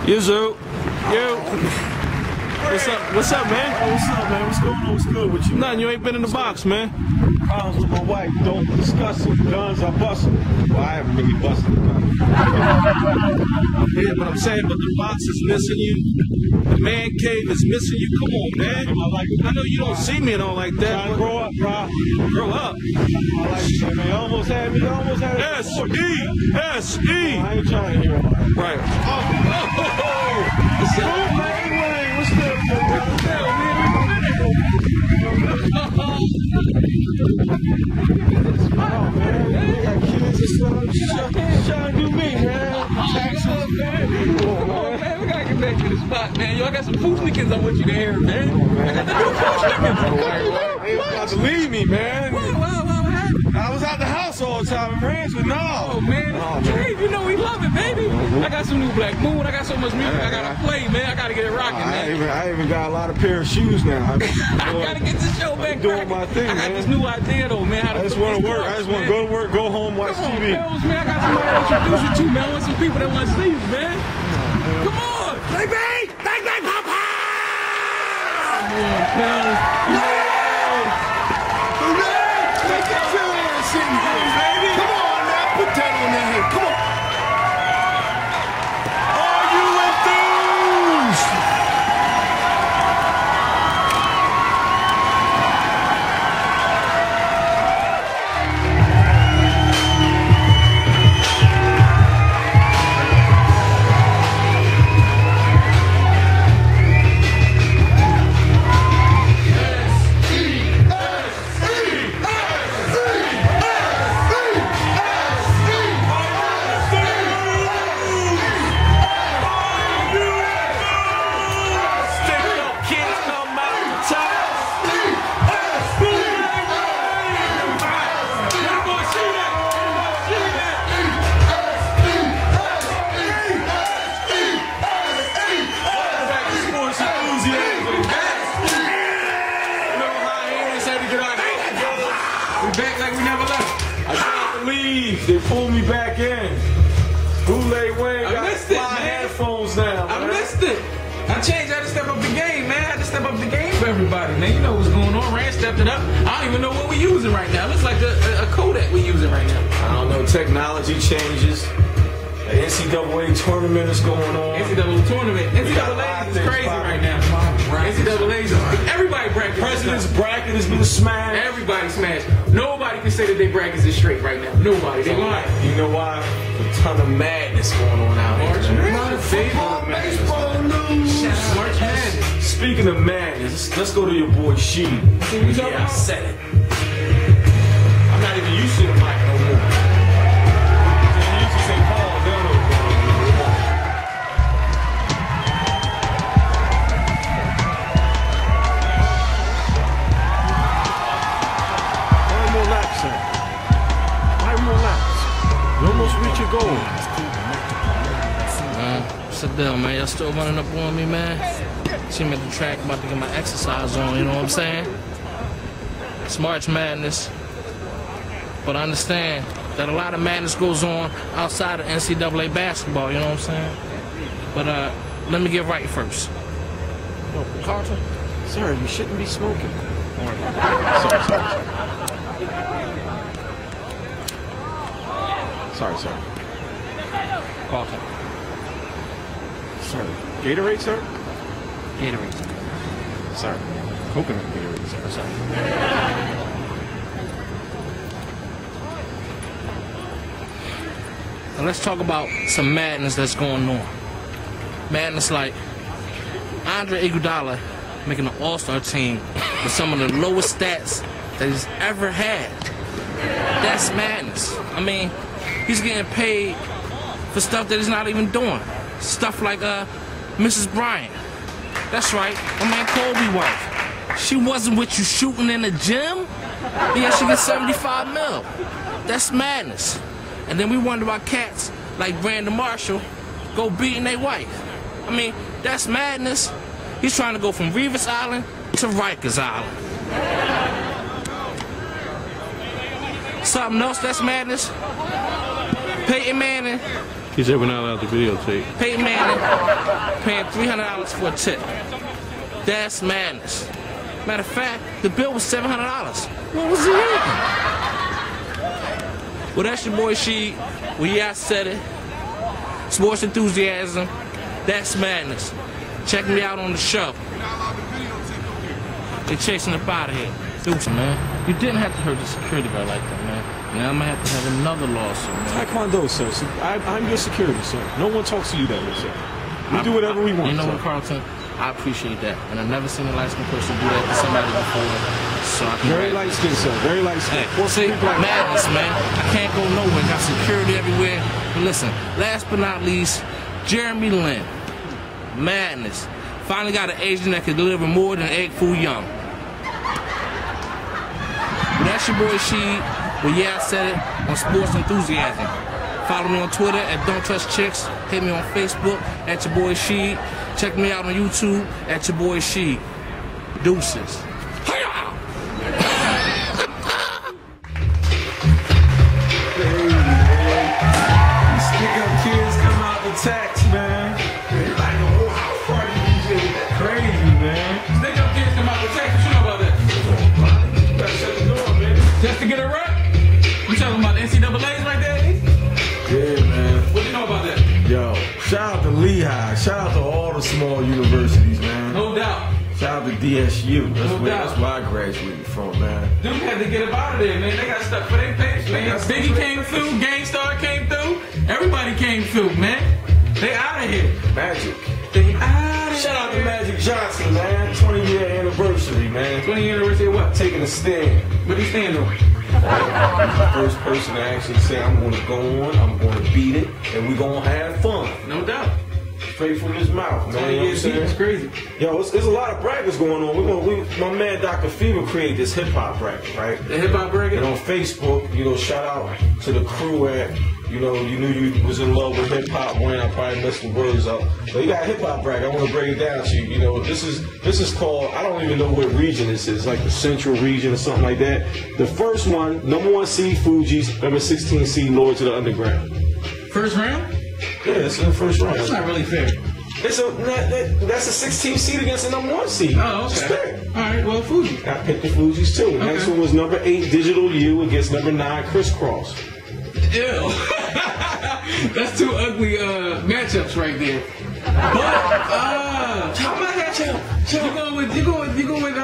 Yo. What's up, man? What's up, man? What's going on? What's good with you? Nothing, you ain't been in the box, man. Problems with my wife, don't discuss it. Guns are busting. Well, I haven't really busted guns. Yeah, but I'm saying, but the box is missing you. The man cave is missing you. Come on, man. I know you don't see me and all like that. Trying to grow up, bro. Grow up. I like it, man. You almost had me. S-E. I ain't trying to hear it. Right. What's good, man? What's good, man? Trying to do me, man. Taxes, man. Come on, man. We gotta get back to the spot, man. Yo, I got some Poochnikins I want you to hear, man. I got the new Poochnikins. They about to leave me, man. What happened? I was out the house all the time in Rancho. No. Oh, man. Hey, you know we love it, baby. I got some new Black Moon. I got so much music I gotta play, man. I gotta get it rocking, man. I even got a lot of pair of shoes now. I gotta get this show back doing my thing, I got man. this new idea, though, man. I just want to work. I just want to go to work, go home, watch Come on, TV. fellas, man. I got somebody to introduce you to, man. I want some people that want to see you, man. Come on. Bang, Papa! Come on, fellas. Come on, now, put that on that head. Come on. Are you enthused? Back like we never left. I can't believe they pulled me back in. Bootleg Wayne got missed it, fly man. headphones now, I man. missed it. I changed. I had to step up the game, man. I had to step up the game for everybody, man. You know what's going on. Rand stepped it up. I don't even know what we're using right now. It looks like a Kodak we're using right now. I don't know, technology changes. The NCAA tournament is going on. NCAA tournament. NCAA is crazy right now. NCAA is everybody bracket. President's bracket has been smashed. Everybody smashed. Nobody can say that their brackets is straight right now. Nobody. They lying. You know why? A ton of madness going on out here. Baseball news. March Madness. Speaking of madness, let's go to your boy She. Yeah, I said it. I'm not even used to the mic no more. I'm used to St. Paul. You almost reach your goal. What's the deal, man? Y'all still running up on me, man? See me at the track, about to get my exercise on, you know what I'm saying? It's March Madness. But I understand that a lot of madness goes on outside of NCAA basketball, you know what I'm saying? But let me get right first. Oh, Carlton? Sir, you shouldn't be smoking. Sorry, sir. Carlton. Sir. Gatorade, sir? Gatorade. Sir. Coconut Gatorade, sir. Sorry. Now let's talk about some madness that's going on. Madness like Andre Iguodala making an all-star team with some of the lowest stats that he's ever had. That's madness. I mean, he's getting paid for stuff that he's not even doing. Stuff like Mrs. Bryant. That's right, my man Kobe wife. She wasn't with you shooting in the gym? Yeah, she gets 75 mil. That's madness. And then we wonder why cats like Brandon Marshall go beating their wife. I mean, that's madness. He's trying to go from Revis Island to Rikers Island. Something else that's madness. Peyton Manning He said we're not allowed to videotape. Peyton Manning paying $300 for a tip. That's madness. Matter of fact, the bill was $700. What was he making? Well, that's your boy Sheed. Well, yeah, I said it. Sports enthusiasm. That's madness. Check me out on the show. They're chasing up out of here. Deuce, man. You didn't have to hurt the security guard like that, man. Now I'm gonna have to have another lawsuit, man. Taekwondo, sir. I'm your security, sir. No one talks to you that way, sir. We do whatever we want. You know what, Carlton? I appreciate that. And I've never seen a light-skinned person do that to somebody before. So I can very light-skinned, sir. Very light-skinned. Hey, see, madness, man. I can't go nowhere. Got security everywhere. But listen, last but not least, Jeremy Lin. Madness. Finally got an agent that can deliver more than egg foo young. That's your boy Sheed. Well, yeah, I said it on Sports Enthusiasm. Follow me on Twitter at Don't Touch Chicks. Hit me on Facebook at your boy Sheed. Check me out on YouTube at your boy Sheed. Deuces. Stick up kids come out the tax, man. Like a whole house party DJ. Crazy, man. Stick up kids come out the tax. What you know about that? You gotta shut the door, man. Just to get it right? You talking about the NCAAs right there? Yeah, man. What you know about that? Yo, shout out to Lehigh. Shout out to all the small universities, man. No doubt. Shout out to DSU. No doubt. That's where I graduated from, man. Dude had to get up out of there, man. They got stuck for their page, man. Biggie came through, Gangstar came through, everybody came through, man. They out of here. Magic. They out of Shout out to here. Magic Johnson, man. 20-year anniversary, man. 20 anniversary of what? Taking a stand. What he stand on? He's the first person to actually say, I'm going to go on, I'm going to beat it, and we're going to have fun. No doubt. Straight from his mouth, man. 20 You know what I'm years deep, saying? it's crazy. Yo, there's a lot of brackets going on. My man Dr. Fever created this hip-hop bracket, right? The hip-hop bracket? And on Facebook, shout out to the crew at, you knew you was in love with hip-hop when I probably messed the words up. But you got a hip-hop bracket. I want to break it down to you. This is called, I don't even know what region this is, like the Central region or something like that. The first one, number 1 seed Fugees, number 16 seed Lords of the Underground. First round? Yeah, it's in the first round. That's not really fair. That's a 16 seed against the number 1 seed. Oh, okay. All right, well, Fuji. I picked the Fugees too. Okay. Next one was number 8 Digital U against number 9 Crisscross. Ew. That's two ugly matchups right there. But how about that? You going with I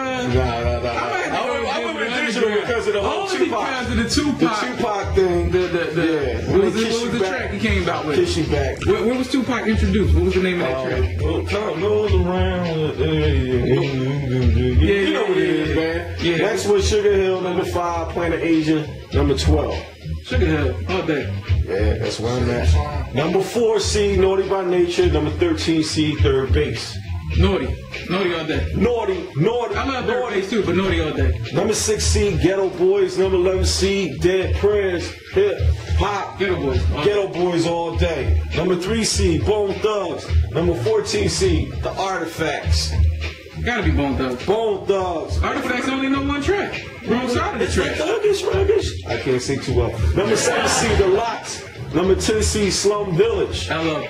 went with Digital because of the whole only Tupac. because of the Tupac. The Tupac thing. What was the track he came out with? Kiss You Back. What was Tupac introduced? What was the name of that track? Time goes around. You know what it is, man. Yeah. Next was Sugar Hill, number 5, Planet Asia, number 12. Sugar Hill, all day. Yeah, that's where I'm at. Number 4 seed, Naughty by Nature, number 13 seed, Third Base. Naughty all day. Naughty. I love Third Base too, but Naughty all day. Number 6 seed, Ghetto Boys. Number 11 seed, Dead Prayers. Hip Hop. Ghetto Boys. Ghetto Boys all day. Number 3 seed, Bone Thugs. Number 14 seed, The Artifacts. Gotta be Bone Thugs. Bone Thugs. Artifacts only know one track. Wrong side of the track. Thuggish. I can't sing too well. Number 7 seed, The Lox. Number 10 seed, Slum Village. I love.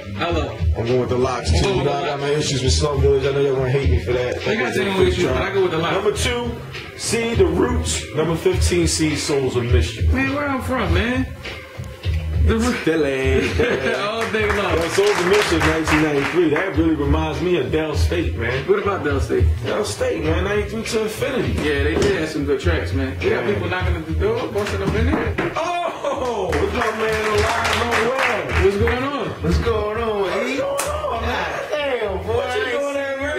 I'm going with The Lox too. I got my issues with Slum Village. I know y'all gonna hate me for that. They got their own issues, but I go with The Lox. Number 2 seed, The Roots. Number 15 seed, Souls of Mischief. Man, where I'm from, man? Philly. All day long. Souls of Mischief, 1993. That really reminds me of Dell State, man. What about Del State? Dell State, man. 93 to Infinity. Yeah, they did have some good tracks, man. They got people knocking at the door, busting up in there. Oh, what's up, man? Alive, no way. What's going on? What's going on, E? What's going on, man? Damn, boy. What you doing there, man?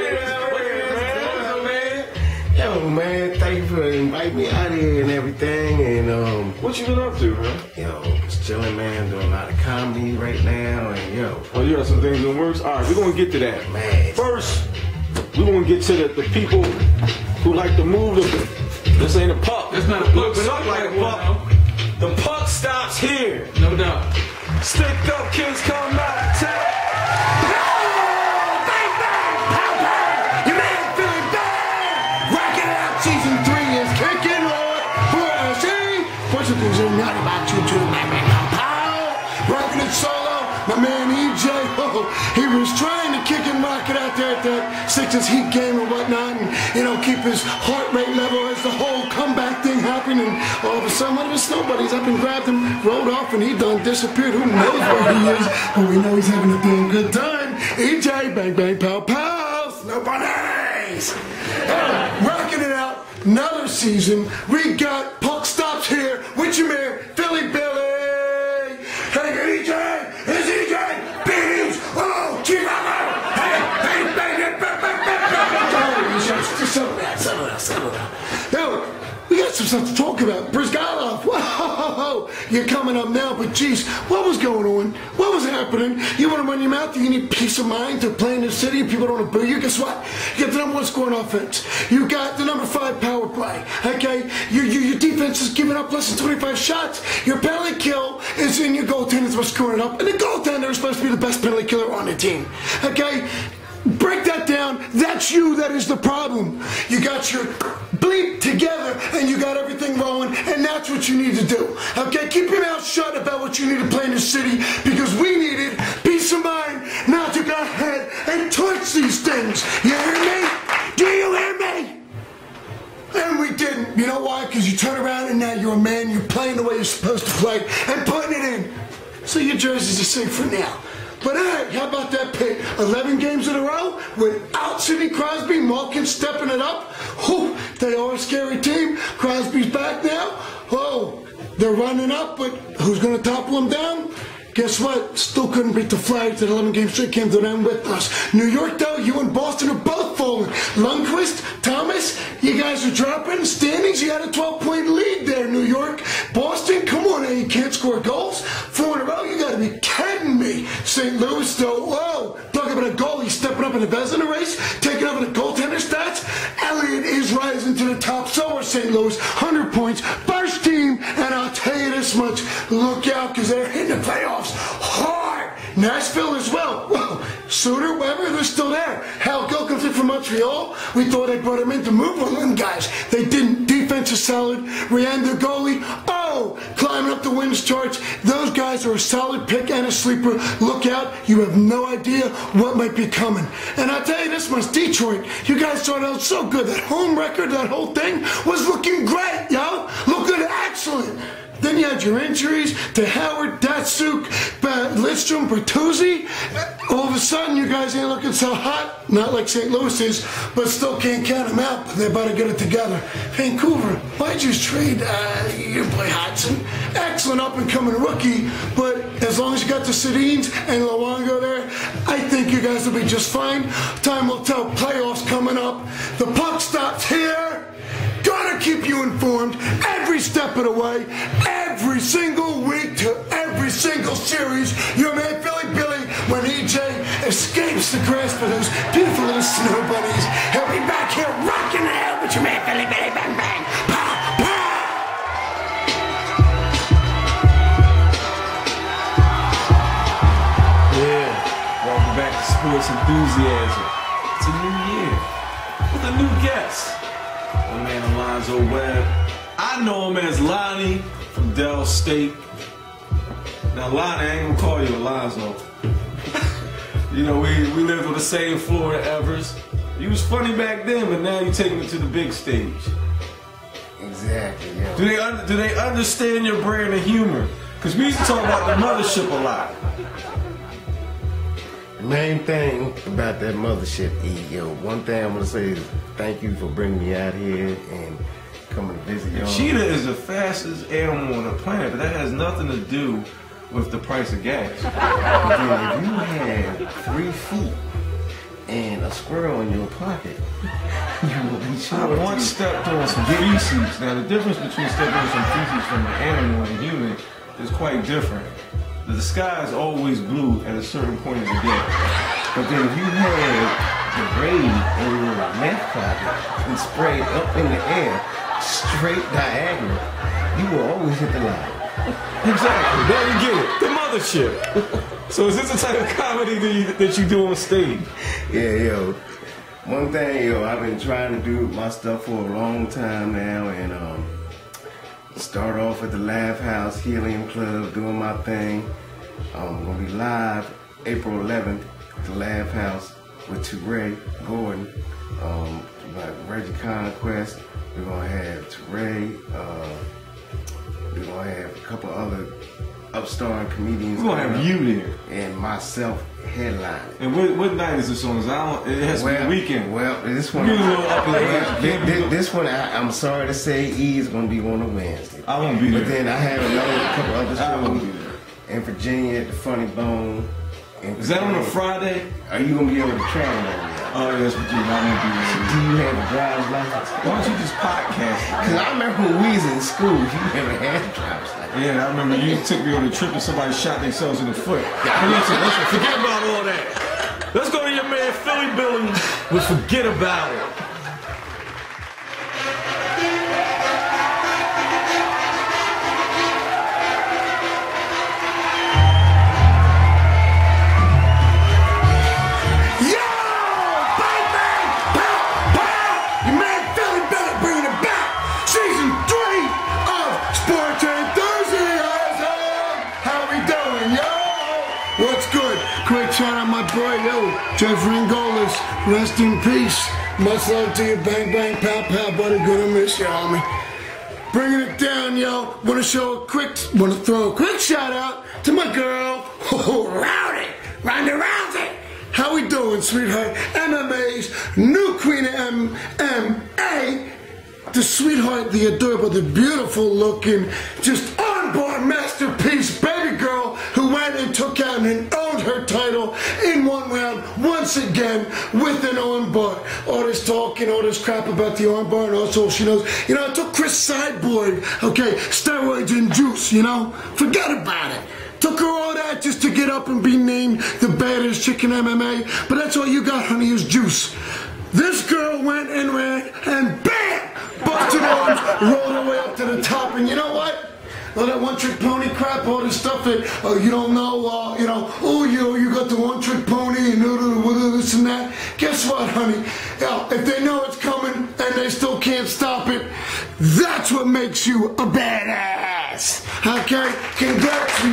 Yo, man, thank you for inviting me out here and everything. And What you been up to, man? just chilling, man. Doing a lot of comedy right now, and Oh, you got some things in the works? All right, we're gonna get to that. man. First, we're gonna get to the people who like to move this ain't a puck. That's not a puck, Looks but it up looks like a like one, puck. The puck stops here. No doubt. Stick up kids come out of town. Season 3 is kicking on. Pushing about you to my man. Working it solo. My man EJ, he was trying to kick and rock it out there at that Sixers Heat game and whatnot, and keep his heart rate level as the whole comeback thing happened. And all of a sudden, one of his snow buddies up and grabbed him, rolled off, and he done disappeared. Who knows where he is? But we know he's having a damn good time. EJ, bang bang pow pow, snow bunnies. Rocking it out. Another season. We got puck stops here with your man Philly Billy. Hey EJ, it's EJ. Beans. Oh, Chicago. Hey, settle down. Now, we got some stuff to talk about. Brizgalov, whoa, you're coming up now, but geez, what was going on? What was happening? You want to run your mouth? You need peace of mind to play in the city and people don't want to boo you? Guess what? You got the number 1 scoring offense. You got the number 5 power play, okay? Your defense is giving up less than 25 shots. Your penalty kill is in your goaltender's what's scoring up, and the goaltender is supposed to be the best penalty killer on the team, okay? Break that down. That's you. That is the problem. You got your bleep together and you got everything rolling, and that's what you need to do. Okay? Keep your mouth shut about what you need to play in the city, because we needed peace of mind not to go ahead and touch these things. You hear me? Do you hear me? And we didn't. You know why? Because you turn around and now you're a man. You're playing the way you're supposed to play and putting it in. So your jerseys are safe for now. But hey, how about that pick? 11 games in a row without Sidney Crosby, Malkin stepping it up. Whew, they are a scary team. Crosby's back now. Oh, they're running up, but who's going to topple them down? Guess what? Still couldn't beat the Flags. That 11 game streak came to them with us. New York, though, you and Boston are both falling. Lundqvist, Thomas, you guys are dropping standings. You had a 12-point lead there, New York. Boston, come on, you can't score goals. 4 in a row, you got to be kidding me. St. Louis, though, whoa, talking about a goalie stepping up in the Vezina race, taking over the goaltender stats. Elliott is rising to the top. So are St. Louis, 100 points, first team, and I'll tell you this much: look out, because they're hitting the playoffs hard. Nashville as well. Whoa. Suter, Weber, they're still there. Hal Gilkinson from Montreal, we thought they brought him in to move on them guys. They didn't. Defense is solid. Rian, the goalie, climbing up the wins charts. Those guys are a solid pick and a sleeper. Look out. You have no idea what might be coming. And I'll tell you this much, Detroit, you guys started out so good. That home record, that whole thing was looking great, yo. Looking excellent. Then you had your injuries to Howard, Datsuk, Lidstrom, Bertuzzi. All of a sudden, you guys ain't looking so hot. Not like St. Louis is, but still can't count them out. But they're about to get it together. Vancouver, why'd you trade you play Hodgson? Excellent up-and-coming rookie, but as long as you got the Sedins and Luongo there, I think you guys will be just fine. Time will tell. Playoffs coming up. The puck stops here. Gonna keep you informed every step of the way, every single week to every single series. Your man Philly Billy, when EJ escapes the grasp of those beautiful little snow bunnies, he'll be back here rocking it out with your man Philly Billy. Bang bang, pow pow. Yeah, welcome back to Sports Enthusiasm. It's a new year with a new guest. My man Alonzo Webb. I know him as Lonnie from Dell State. Now Lonnie, I ain't gonna call you Alonzo. You know, we lived on the same floor at Evers. You was funny back then, but now you're taking it to the big stage. Exactly, yeah. Do they understand your brand of humor? Because we used to talk about the mothership a lot. The main thing about that mothership, one thing I'm going to say is thank you for bringing me out here and coming to visit y'all. Cheetah is the fastest animal on the planet, but that has nothing to do with the price of gas. Again, if you had 3 feet and a squirrel in your pocket, you would be sure. I once stepped on some feces. Now, the difference between stepping on some feces from an animal and a human is quite different. The sky is always blue at a certain point of the day. But then if you had the braid in your left pocket and sprayed up in the air, straight diagonal, you will always hit the line. Exactly. There you get it. The mothership. So is this the type of comedy that you do on stage? Yeah, one thing, I've been trying to do my stuff for a long time now, and start off at the Laugh House Helium Club, doing my thing. We're going to be live April 11th at the Lab House with Teray Gordon, like Reggie Conquest. We're going to have Teray. We're going to have a couple other upstart comedians. We're going to have you there. And myself headlining. And what night is this on? It has to be a weekend. Well, this one, this one, I'm sorry to say, is going to be on a Wednesday. I won't be there. But then I have a couple other shows in Virginia at the Funny Bone. Is that on a Friday? Are you going to be able to travel on that? Oh, yes, but I won't be there. Do you have a driver's license? Why don't you just podcast? Because I remember when we was in school, you never had a driver's license. Yeah, I remember you took me on a trip and somebody shot themselves in the foot. Listen, forget about all that. Let's go to your man Philly Billy with Forget About It. Shout out my boy, Jeffrey Angolas. Rest in peace. Much love to you. Bang, bang, pow, pow, buddy. Gonna miss you, homie. Bringing it down, yo. Wanna throw a quick shout out to my girl, Rowdy, Ronda Rousey. How we doing, sweetheart? MMA's new queen of MMA. The sweetheart, the adorable, the beautiful looking, just on-board masterpiece baby girl who went and took out and owned her title in one round once again with an armbar. All this talking, all this crap about the armbar and also she knows, I took Chris Cyborg, okay, steroids and juice, forget about it. Took her all that just to get up and be named the baddest chick in MMA, but that's all you got, honey, is juice. This girl went and ran and BAM! Busted arms, rolled her way up to the top, and you know what? All that one-trick pony crap, all this stuff that you don't know, you got the one-trick pony and this and that. Guess what, honey? If they know it's coming and they still can't stop it, that's what makes you a badass. Okay? Congrats to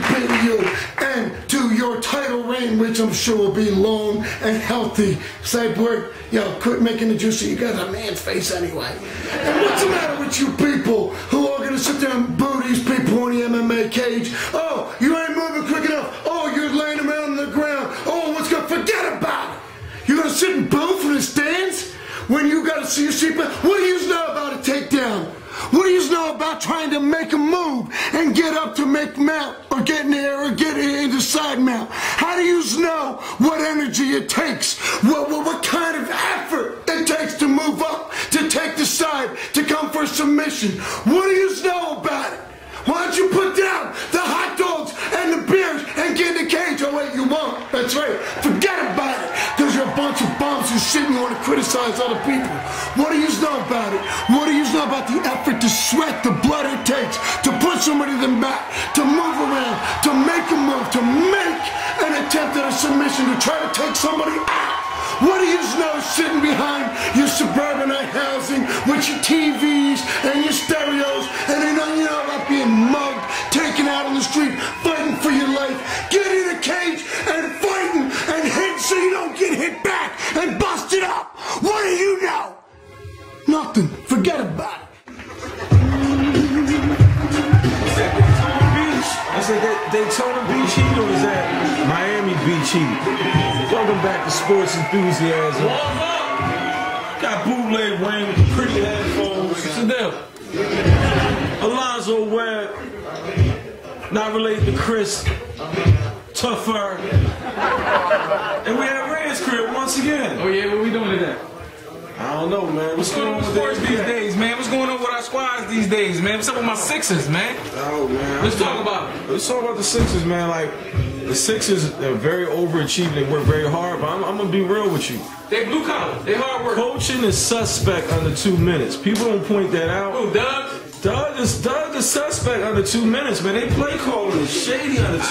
you and to your title reign, which I'm sure will be long and healthy. Cyborg, quit making the juice. You got a man's face anyway. And what's the matter with you people who are gonna sit there and boo these people on the MMA cage? Oh, you ain't moving quick enough. Oh, you're laying around on the ground. Oh, what's gonna forget about it? You're gonna sit and boo from the stands when you gotta see your seatbelt? What do you know about a takedown? What do you know about trying to make a move and get up to make mount or get in the air or get into side mount? How do you know what energy it takes? What kind of effort it takes to move up, to take the side, to come for a submission? What do you know about it? Why don't you put down the hot dogs and the beers and get in the cage? Oh wait, you won't. That's right. Forget about it. Because you're a bunch of bums who sit and you want to criticize other people. What do you know about it? What do you know about the effort, the sweat, the blood it takes to put somebody in the mat, to move around, to make a move, to make an attempt at a submission, to try to take somebody out? What do you know sitting behind your suburbanite housing with your TVs and your stereos and you know about being mugged, taken out on the street, fighting for your life? Get in a cage and fighting and hit so you don't get hit back and busted up. What do you know? Nothing. Forget about it. That's at Daytona Beach Heat or is that Miami Beach Heat? Welcome back to Sports Enthusiasm. Got bootleg Wayne with pretty headphones. What's the deal? Alonzo Webb, not related to Chris, tougher. And we have Rand's crib once again. Oh yeah, what we doing today? I don't know, man. What's going on with sports these days, man? What's going on with our squads these days, man? What's up with my Sixers, man? Oh, man. Let's talk about it. Let's talk about the Sixers, man. Like, the Sixers are very overachieving. They work very hard, but I'm going to be real with you. They blue collar. They hard work. Coaching is suspect under 2 minutes. People don't point that out. Who, Doug? Doug is suspect under 2 minutes, man. They play calling is shady under 2 minutes.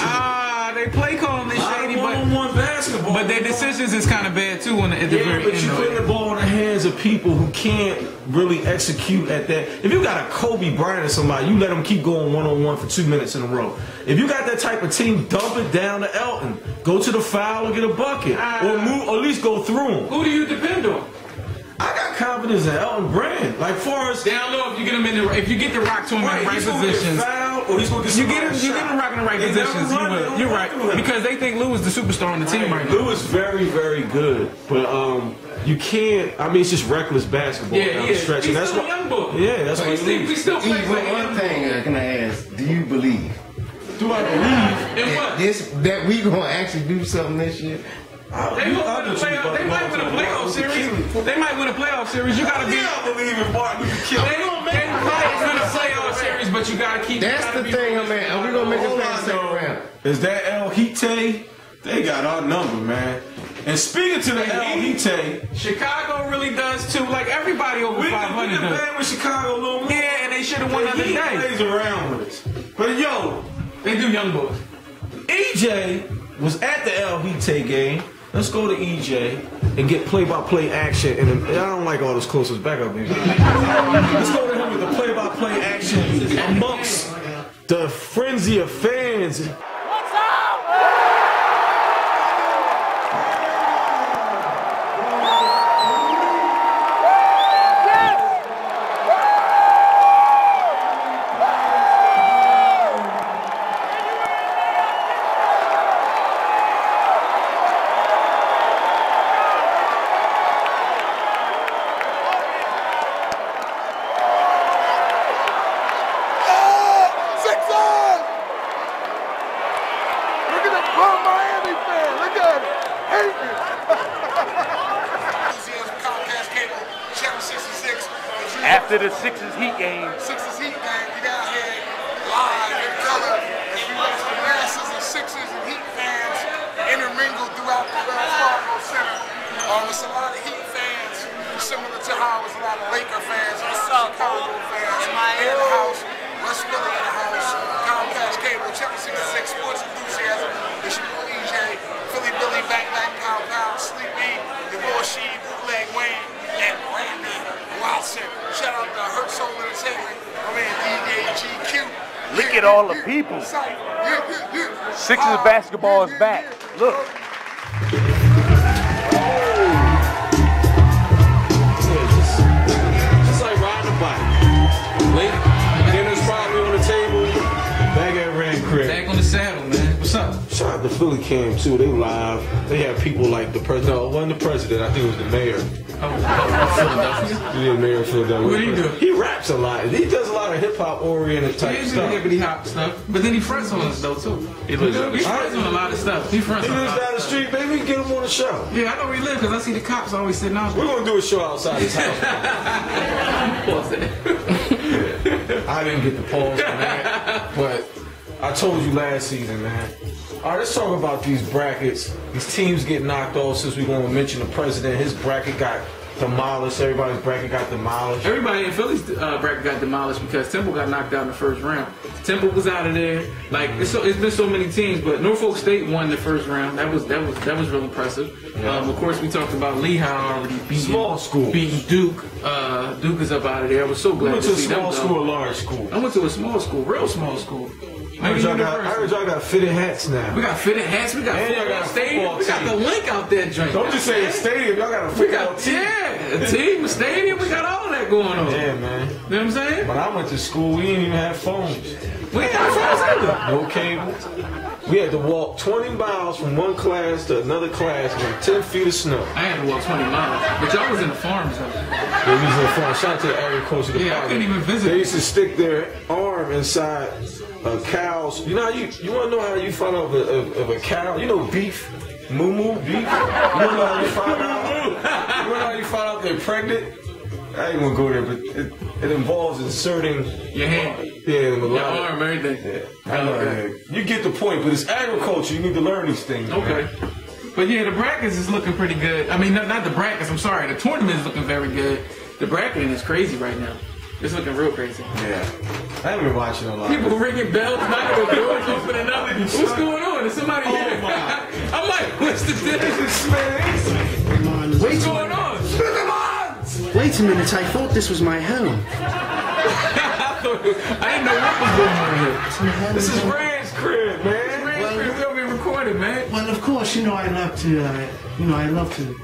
they play calling is shady, one-on-one basketball. but their decisions is kind of bad too. At the very but end you of put it. the ball in the hands of people who can't really execute at that. If you got a Kobe Bryant or somebody, you let them keep going one-on-one for 2 minutes in a row. If you got that type of team, dump it down to Elton. Go to the foul or get a bucket, or move, or at least go through them. Who do you depend on? I got confidence in Elton Brand. Like far as Down low, if you get him in the, if you get the rock to him in the right he's gonna positions. get fouled, or he's gonna get You get him rocking the right They never positions. run, they don't You're run right through him. because they think Lou is the superstar on the team right now. Lou is very, very good, but you can't. I mean, it's just reckless basketball Yeah, down he the is. stretch, He's and that's still a why. young boy. Yeah, that's why. We still play like a One young thing boy. can I ask? Do you believe Do I believe? And what? that we gonna actually do something this year? They might win a playoff series. They might win a playoff series. You gotta be. I believe in Martin Luther King. They might win a playoff series, but you gotta keep. That's the thing, man. Are we gonna make it past the second round? Is that El Hite? They got our number, man. And speaking to the El Hite, Chicago really does too. Like everybody over we 500 can does. bang with Chicago a little more. Yeah, and they should have won the other He day. plays around with us. But yo, They do young boys. EJ was at the El Hite game. Let's go to EJ and get play-by-play action. And I don't like all this closest backup nigga. Let's go to him with the play-by-play action amongst the frenzy of fans. After the Sixers Heat game, Sixers Heat game, we got here live in color. And we watched the masses of Sixers and Heat fans intermingled throughout the Wells Fargo Center. It's a lot of Heat fans, similar to how it's a lot of Laker fans, Chicago fans in the house, West Philly in the house, Comcast Cable, Channel 66, Sports Enthusiasm, it's your boy EJ, Philly Billy, Bang Bang Pow Pow, Sleepy, Divorcee, Bootleg Wayne, and Randy Watson. Shout out to Hurt Soul Entertainment, my man DJ GQ. look at all the people. Sixers basketball is back. Look. Just like riding a bike. Late dinner's probably on the table. Back at Red Crib. Back on the saddle, man. What's up? Shout out to Philly Cam too. They live. They have people like the president. No, it wasn't the president. I think it was the mayor. Philadelphia. He the mayor of Philadelphia. What do he do? He raps a lot. He does a lot of hip hop oriented type He is stuff. hippity hop stuff, but then he fronts on us though too. He fronts on a lot of stuff. He fronts He on a lives lot down the of stuff. street. Maybe we can get him on the show. Yeah, I know where he lives because I see the cops always sitting out We're there. gonna do a show outside his house. I didn't get the pause on that, but I told you last season, man. All right, let's talk about these brackets. These teams get knocked off since we're gonna mention the president. His bracket got demolished. Everybody's bracket got demolished. Everybody in Philly's bracket got demolished because Temple got knocked out in the first round. Temple was out of there. Like it's been so many teams, but Norfolk State won the first round. That was real impressive. Yeah. Of course, we talked about Lehigh already beating Small school. beating Duke. Duke is up out of there. I was so You glad went to to a see them small go. school or large school? I went to a small school, real small school. I heard y'all got fitted hats now. We got fitted hats. We got And y'all got a stadium. football We got team. the link out there, joint. Don't just say a stadium. Y'all got a We football got team. a team, a stadium. We got all that going on. Yeah, man. You know what I'm saying? When I went to school, we didn't even have phones. We ain't got phones either. No cable. We had to walk 20 miles from one class to another class with 10 feet of snow. I had to walk 20 miles, but y'all was in the farms though. They was in the farm. Shout out to the agriculture department. Yeah, I couldn't even visit. They used to stick their arm inside a cow's. You know how you want to know how you find out of a cow? You know beef, moo beef. You want to know how you find out? You want to know how you find out they're pregnant? I ain't gonna go there, but it involves inserting Your hand, yeah, your arm, everything. I know. Okay. You get the point, but it's agriculture. You need to learn these things. man. Okay. But yeah, the brackets is looking pretty good. I mean, not the brackets. I'm sorry. The tournament is looking very good. The bracketing is crazy right now. It's looking real crazy. Yeah. I haven't been watching a lot. People ringing bells, knocking the doors, opening up. What's going on? Is somebody here? I'm like, what's the difference, man? What's going on? Wait a minute, I thought this was my home. I didn't know what was going on here. This is Rand's crib, man. Rand's crib, we'll be recording, man. Well, of course, I love to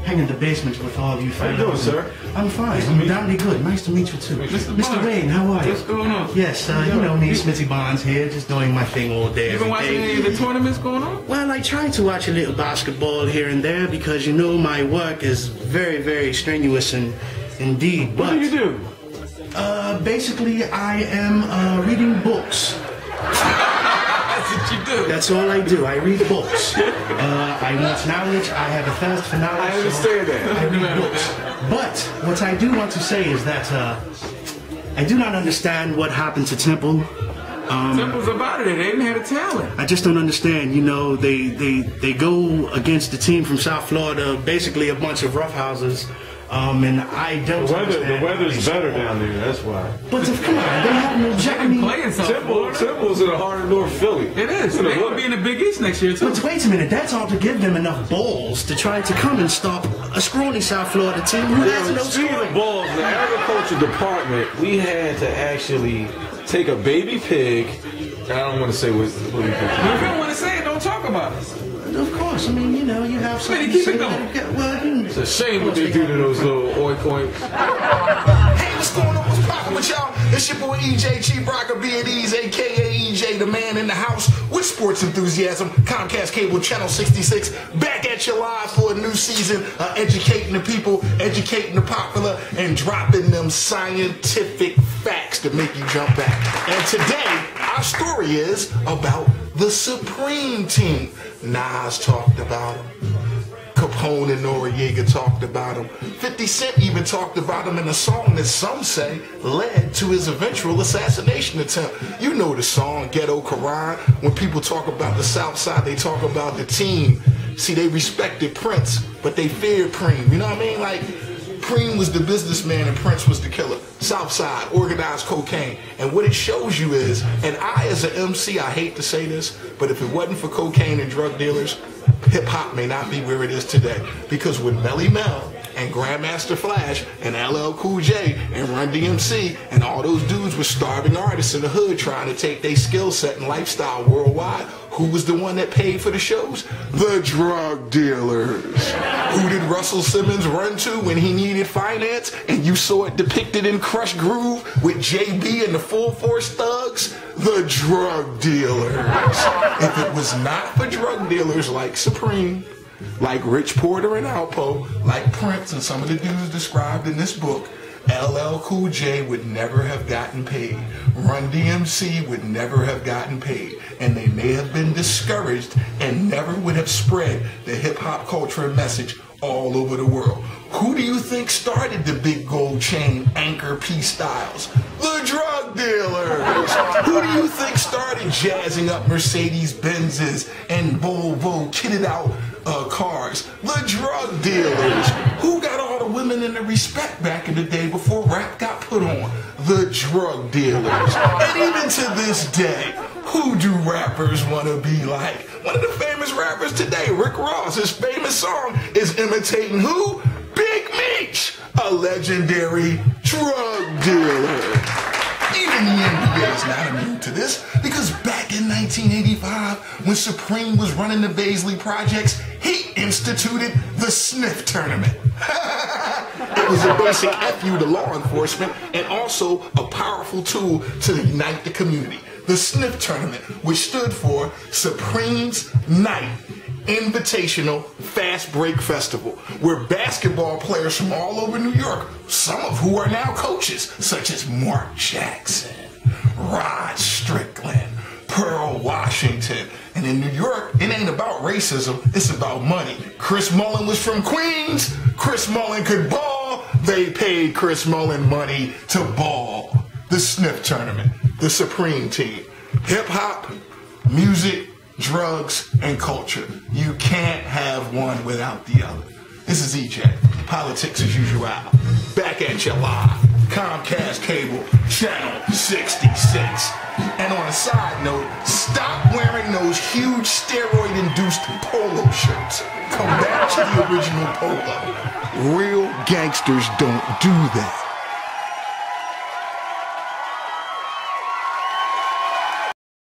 hang in the basement with all of you fellas. How you doing, sir? I'm fine. I'm downly good. Nice to meet you, too. Mr. Wayne, how are you? What's going on? Yes, you know me, Smithy Bonds here, just doing my thing all day, You been every watching day. any of the tournaments going on? Well, I try to watch a little basketball here and there because, my work is very, very strenuous and indeed. What do you do? Basically, I am reading books. That's what you do. That's all I do. I read books. I want knowledge. I have a thirst for knowledge. I understand that. I read books. But what I do want to say is that I do not understand what happened to Temple. Temple's about it. They didn't have the talent. I just don't understand. They go against the team from South Florida, basically a bunch of roughhouses. And I don't understand. The weather's better down there, that's why. But come on, they have no Japanese. Playing South Florida. Temple's in the heart of North Philly. It is. They're going to be in the Big East next year, too. But wait a minute, that's all to give them enough balls to try to come and stop a scrawny South Florida team who has no Speaking scoring. of balls, the agriculture department, we had to actually take a baby pig. I don't want to say what we did. But if you don't want to say it, don't talk about it. Of course, you have something Keep to it say. going. It's a shame what they do to those little oink oink. Hey, what's going on? What's poppin' with y'all? It's your boy EJ Chief Rocker B&E's, a.k.a. EJ, the man in the house with sports enthusiasm. Comcast Cable Channel 66, back at you live for a new season of educating the people, educating the popular, and dropping them scientific facts to make you jump back. And today, our story is about the Supreme Team. Nas talked about him. Capone and Noriega talked about him. 50 Cent even talked about him in a song that some say led to his eventual assassination attempt. You know the song, Ghetto Quran. When people talk about the South Side, they talk about the team. See, they respected Prince, but they feared Preem. You know what I mean? Like, Preem was the businessman and Prince was the killer. Southside, organized cocaine. And what it shows you is, and I as an MC, I hate to say this, but if it wasn't for cocaine and drug dealers, hip-hop may not be where it is today. Because when Melly Mel and Grandmaster Flash and LL Cool J and Run DMC and all those dudes were starving artists in the hood trying to take their skill set and lifestyle worldwide, who was the one that paid for the shows? The drug dealers. Who did Russell Simmons run to when he needed finance? And you saw it depicted in Crush Groove with JB and the Full Force Thugs? The drug dealers. If it was not for drug dealers like Supreme, like Rich Porter and Alpo, like Prince and some of the dudes described in this book, LL Cool J would never have gotten paid. Run DMC would never have gotten paid. And they may have been discouraged and never would have spread the hip-hop culture message all over the world. Who do you think started the big gold chain Anchor P Styles? The drug dealers. Who do you think started jazzing up Mercedes Benzes and Volvo kitted out cars? The drug dealers. Who got all the women in the respect back in the day before rap got put on? The drug dealers. And even to this day, who do rappers want to be like? One of the famous rappers today, Rick Ross, his famous song is imitating who? Big Meech, a legendary drug dealer. Even the NBA is not immune to this, because back in 1985, when Supreme was running the Baisley Projects, he instituted the Sniff Tournament. It was a basic FU to law enforcement and also a powerful tool to unite the community. The Sniff Tournament, which stood for Supreme's Night Invitational Fast Break Festival, where basketball players from all over New York, some of who are now coaches, such as Mark Jackson, Rod Strickland, Pearl Washington, and in New York, it ain't about racism, it's about money. Chris Mullin was from Queens, Chris Mullin could ball, they paid Chris Mullin money to ball. The Sniff Tournament, the Supreme Team, hip-hop, music, drugs, and culture. You can't have one without the other. This is EJ, politics as usual. Back at you live. Comcast cable, channel 66. And on a side note, stop wearing those huge steroid-induced polo shirts. Come back to the original polo. Real gangsters don't do that.